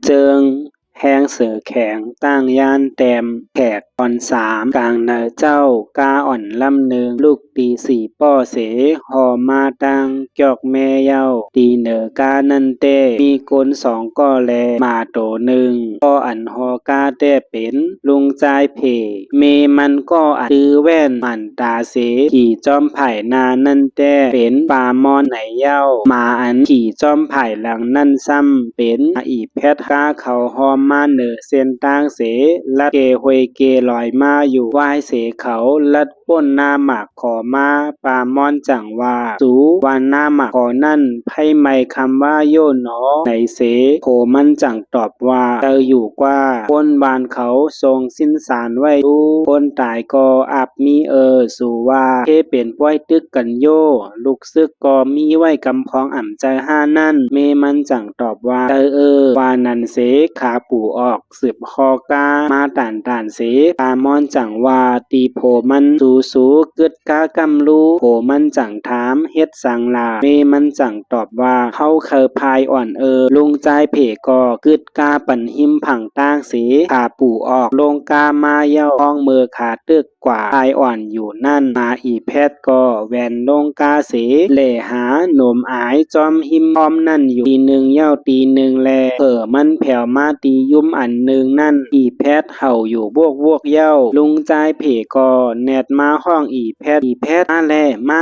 เจิงแหงเสือแข็งตั้งย่านแต้มแขกอ่อนสามกลางเนอเจ้ากาอ่อนลำหนึ่งลูกตีสี่ป้อเสหอมาตังจอกแม่เย้าตีเหนือกานันเตมีกลสองก็แลมาโตหนึ่งก็อันหอกาเต้เป็นลุงใจเพเมมันก็อันตื้อแว่นมันตาเสขี่จอมไผ่นานันเต้เป็นปามอนไหนเย้ามาอันขี่จอมไผ่หลังนั่นซ้ำเป็นอีแพทกาเขาหอมมาเหนือเส้นตางเสลัดเกหวยเกลอยมาอยู่วายเสเขาลัดป้นหน้าหมากขอมาปามอนจังว่าสูวันหน้าหมากขอนั่นไพ่ไม่คำว่าโยนหนอไหนเสโผมันจังตอบว่าเธออยู่กว่าป้นบานเขาทรงสิ้นสารไว้ดูป้นตายก็อับมีสู่ว่าเคเป็นป้อยตึกกันโยลูกซึกก็มีไว้กำพองอ่ำใจห้านั่นเมมันจังตอบว่าเธอว่านันเสขาปู่ออกสืบคอกามาต่านเสปามอนจังว่าตีโผมันสูกึดกากำลูโผมันจังถามเฮ็ดสังลาเมมันจังตอบว่าเฮาเคยพายอ่อนลุงใจเพก็กึดกาปันหิมผังต้างเสขาปู่ออกลงกามาเย้าห้องมือขาตึกกว่าพายอ่อนอยู่นั่นมาอีแพทก็แวนลงกาเสเล่หาหนมอายจอมหิมพร้อมนั่นอยู่ตีหนึ่งเย้าตีหนึ่งแลมันแผ่วมาตียุ่มอันหนึ่งนั่นอีแพทเห่าอยู่บวกเย้าลุงใจเพก็แนดมาห้องอีแพทมาแลมา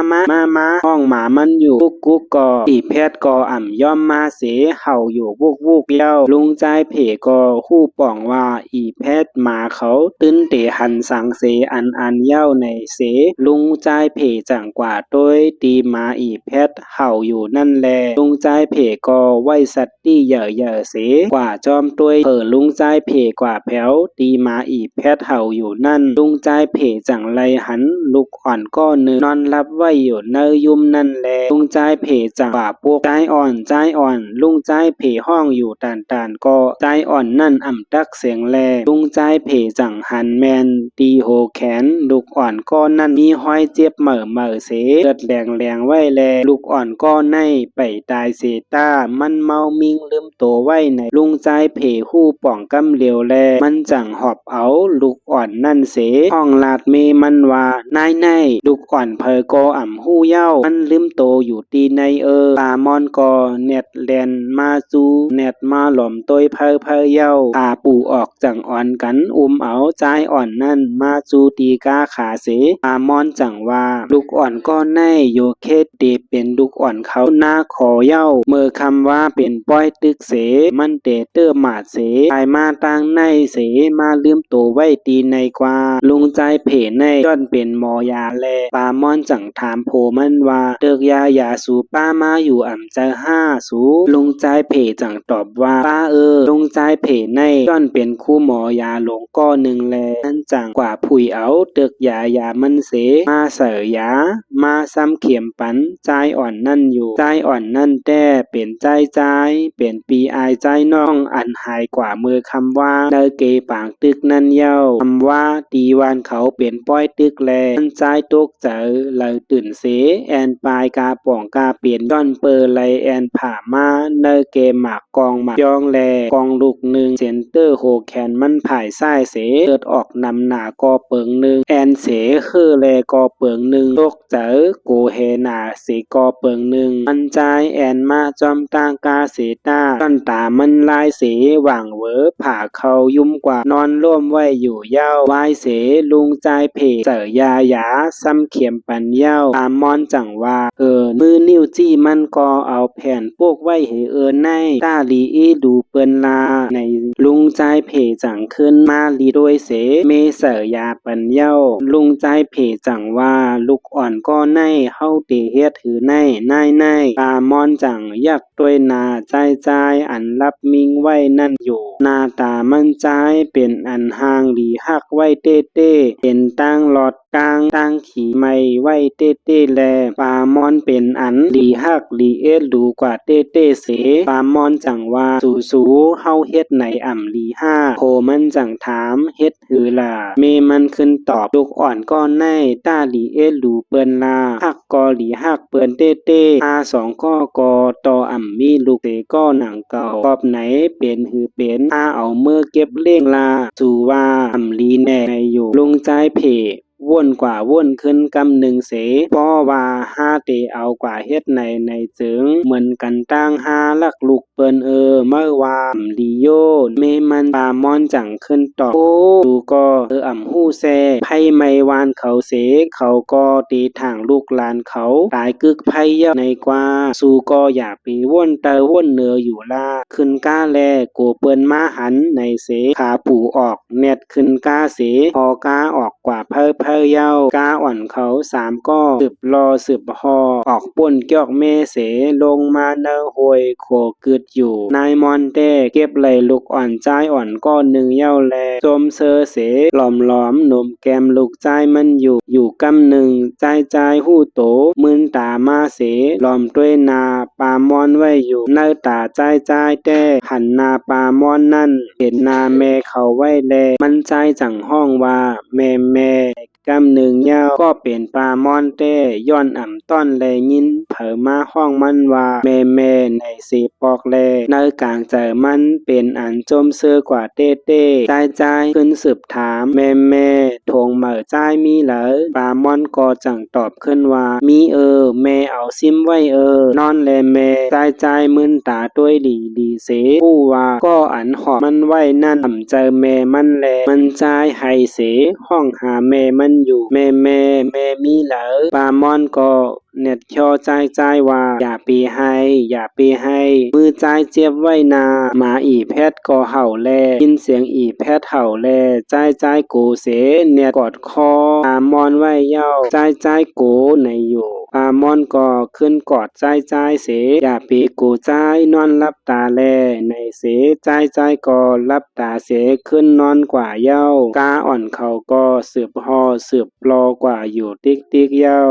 ห้องหมามันอยู่กุ๊กก็อีแพทก็อ่ำย่อมมาเสเห่าอยู่บุกเย้าลุงใจเพก็ฮู้ป่องว่าอีแพทหมาเขาตื้นเตหันสังเสอันเย้าในเสลุงใจเพจังกว่าต้วยตีหมาอีแพทเห่าอยู่นั่นแลลุงใจเพก็ไว้สัตตี้เหย่อเสกว่าจอมต้วยลุงใจเพกว่าแผวตีหมาอีแพทเห่าอยู่นั่นลุงใจเพจังไลหันลูกอ่อนก็นึงนอนรับไว้อยู่เนยยุ่มนั่นแลลุงใจเพจังว่าพวกใจอ่อนลุงใจเพห้องอยู่ต่านก็ใจอ่อนนั่นอ่ำตักเสียงแลลุงใจเพจังหันแมนตีโหแขนลูกอ่อนก็นั่นมีห้อยเจ็บเหม่อเสเลือดแรงไว้แลลูกอ่อนก็ในไปตายเสต้ามันเมามิงลืมตัวไว้ในลุงใจเพหู้ป่องกำเหลียวแลมันจังหอบเอาลูกอ่อนนั่นเสห้องลาดเมมันว่านายลูกอ่อนเพอก็อ่ำหู้เย้ามันลืมโตอยู่ตีในปามอนก็เน็ดแลนมาจูเน็ดมาหล่อมต้ยเพอเย้าปู่ออกจังอ่อนกันเอาใจอ่อนนั่นมาจูตีกาขาเสปามอนจังว่าลูกอ่อนก็ในโยเคเตเป็นลูกอ่อนเขาหน้าขอเย้าเมื่อคำว่าเป็นป้อยตึกเสมันเตเตอร์หมาดเสไปมาตั้งในเสมาลืมตัวไว้ตีในกว่าลุงใจเพในย้อนเป็นหมอยาแลปามอนจังถามโพมันว่าเติกยาสูป้ามาอยู่อ่ำใจห้าสูลุงใจเพจังตอบว่าป้าลุงใจเพในย้อนเป็นคู่หมอยาหลงก้อหนึ่งแลนั่นจังกว่าผุยเอาเติกยามันเสมาเสยยามาซ้ำเข็มปันใจอ่อนนั่นอยู่ใจอ่อนนั่นแต่เป็นใจเป็นปีอายใจน้องอันหายกว่ามือคำว่าเนเกปางตึกนั่นเย้าคำว่าตีวานเขาเป็นป้อยตึกแลมันใจตกเจอเลยตื่นเสแอนปลายกาป่องกาเปลี่ยนย้อนเปอร์ไลแอนผ่ามาเนเกหมากกองหมากยองแลกองลูกหนึ่งเซนเตอร์โฮแคนมันผ่ายไส้เสเกิดออกนำหนากอเปิงหนึ่งแอนเสคือแลกอเปิงหนึ่งตกเจอโกเฮนาเสกอเปิงหนึ่งมันใจแอนมาจอมตางกาเสตาต้นตามันลายเสหว่างเวอผ่าเขายุ่มกว่านอนร่วมไว้อยู่เย้าวายเสลุงใจเพเจอยาซ้ำเข็มปันเย้าตามมอนจังว่ามือนิ้วจี้มันก็เอาแผ่นพวกไว้ให้ในตาลีดูเปิ้นลาในลุงใจเพจังขึ้นมาลีโดยเสเมเสยาปันเย้าลุงใจเพจังว่าลูกอ่อนก็ในเฮาเตเฮ็ดถือในตามอนจังยักด้วยนาใจอันรับมิงไว้นั่นอยู่หน้าตามันใจเป็นอันห่างหลีหักไว้เต้เป็นตั้งหลอด กลางตั้งขี่ไม่ไว้เต้เต้แลปามอนเป็นอันหลีฮักหลีเอ็ดดูกว่าเต้เต้เสปามอนจังว่าสูเฮาเฮ็ดไหนอ่ำหลีห้าโพมันจังถามเฮ็ดหือล่ะเมมันขึ้นตอบลูกอ่อนก็ในต้าหลีเอ็ดดูเปิ้นลาฮักกอหลีฮักเปิ้นเต้เต้อาสองก็ต่ออ่ำมีลูกเตก็หนังเก่ากอบไหนเป็นหือเป็นอาเอามือเก็บเล่งลาจูว่าอ่ำลีแน่ในอยู่ลุงใจเพว่นกว่าว่นขึ้นกำหนึ่งเสป้อว่าห้าเตเอากว่าเฮ็ดในจึงเหมือนกันตั้งห้าลักลูกเปิ้นเมื่อว่าลีโยเมมันปามอนจังขึ้นตอบโอ้ดูก็อ่ำฮู้แซไพ่ไม่วานเขาเสเขาก็ตีทางลูกหลานเขาตายกึกไพ่เยอะในกว่าสู้ก็อย่าปีว่นว่นเนืออยู่ล่าขึ้นก้าแลโกเปิ้นมาหันในเสขาผูออกเน็ดขึ้นก้าเสพอก้าออกกว่าเพ้อเย้ากาอ่อนเขาสามก็สืบรอสืบหอออกป่นเกี่ยวเมเสลงมาเนอหวยโขกึดอยู่นายมอนเต้เก็บไหลลูกอ่อนใจอ่อนก็หนึ่งเย้าแลจมเซอเสหลอมหนุ่มแกมลูกใจมันอยู่กำหนึ่งใจหู้โตมืนตามาเสหลอมด้วยนาปามอนไว้อยู่เนอตาใจเต้หันนาปามอนนั่นเห็นนาแม่เขาไว้แลมันใจจังห้องว่าแม่กำหนึ่งเย้าก็เป็นปลามอนเต้ย้อนอ่ำต้อนแลยินเผอมาห้องมันว่าแม่ในสีปอกแลในกลางใจมันเป็นอันจมเสื้อกว่าเต้ใจขึ้นสืบถามแม่ทงเหม่อใจมีเหรอปลามอนก็จังตอบขึ้นว่ามีแม่เอาซิมไว้นอนแลแม่ใจมึนตาด้วยหลีเสผู้ว่าก็อันหอบมันไว้นั่นอ่ำใจแม่มันแลมันใจให้เสห้องหาแม่มันอยู่แม่มีเหรอปามอนก็เน็ดคอใจว่าอย่าปีให้มือใจเจ็บไว้นาหมาอีแพทก็เห่าแลยินเสียงอีแพทเห่าแลใจกูเสเน็ดกอดคอปามอนไว้เย้าใจกูในอยู่ปามอนก็ขึ้นกอดใจเสอย่าปีกูใจนอนลับตาแลในเสใจก็ลับตาเสขึ้นนอนกว่าเย้ากาอ่อนเขาก็สืบหอสืบรอกว่าอยู่ติ๊กเย้า